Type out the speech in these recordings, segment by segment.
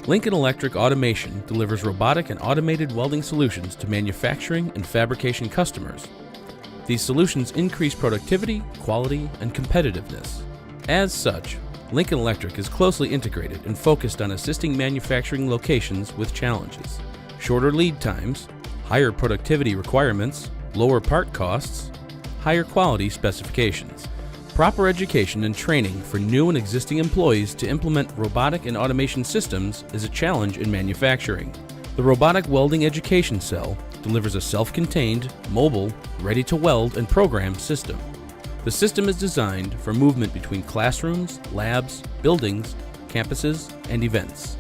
Lincoln Electric Automation delivers robotic and automated welding solutions to manufacturing and fabrication customers. These solutions increase productivity, quality, and competitiveness. As such, Lincoln Electric is closely integrated and focused on assisting manufacturing locations with challenges: shorter lead times, higher productivity requirements, lower part costs, higher quality specifications. Proper education and training for new and existing employees to implement robotic and automation systems is a challenge in manufacturing. The Robotic Welding Education Cell delivers a self-contained, mobile, ready-to-weld and program system. The system is designed for movement between classrooms, labs, buildings, campuses, and events.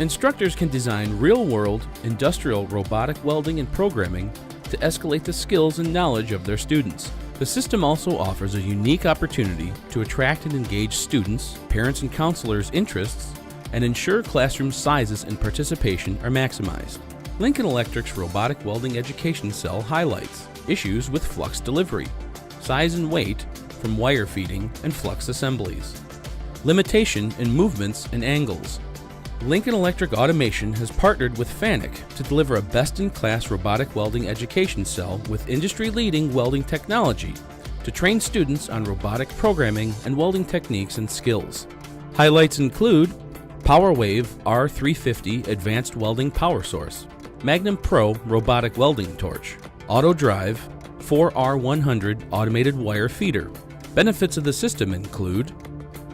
Instructors can design real-world, industrial robotic welding and programming to escalate the skills and knowledge of their students. The system also offers a unique opportunity to attract and engage students, parents, and counselors' interests, and ensure classroom sizes and participation are maximized. Lincoln Electric's Robotic Welding Education Cell highlights issues with flux delivery, size and weight from wire feeding and flux assemblies, limitation in movements and angles. Lincoln Electric Automation has partnered with FANUC to deliver a best-in-class robotic welding education cell with industry-leading welding technology to train students on robotic programming and welding techniques and skills. Highlights include PowerWave R350 Advanced Welding Power Source, Magnum Pro Robotic Welding Torch, AutoDrive 4R100 Automated Wire Feeder. Benefits of the system include: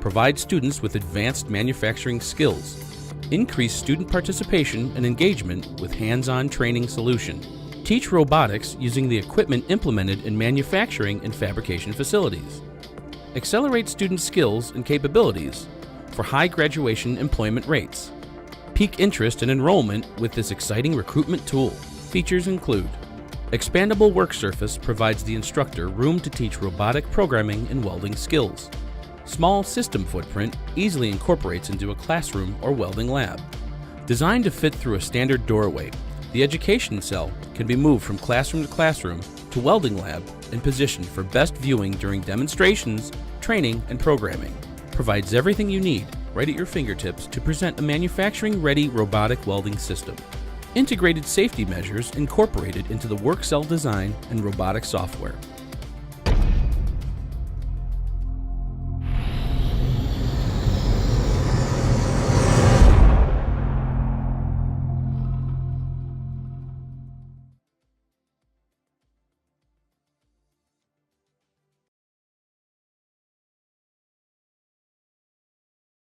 provide students with advanced manufacturing skills, increase student participation and engagement with hands-on training solution, teach robotics using the equipment implemented in manufacturing and fabrication facilities, accelerate student skills and capabilities for high graduation employment rates, pique interest and enrollment with this exciting recruitment tool. Features include: expandable work surface provides the instructor room to teach robotic programming and welding skills. Small system footprint easily incorporates into a classroom or welding lab. Designed to fit through a standard doorway, the education cell can be moved from classroom to classroom to welding lab and positioned for best viewing during demonstrations, training, and programming. Provides everything you need right at your fingertips to present a manufacturing-ready robotic welding system. Integrated safety measures incorporated into the work cell design and robotic software.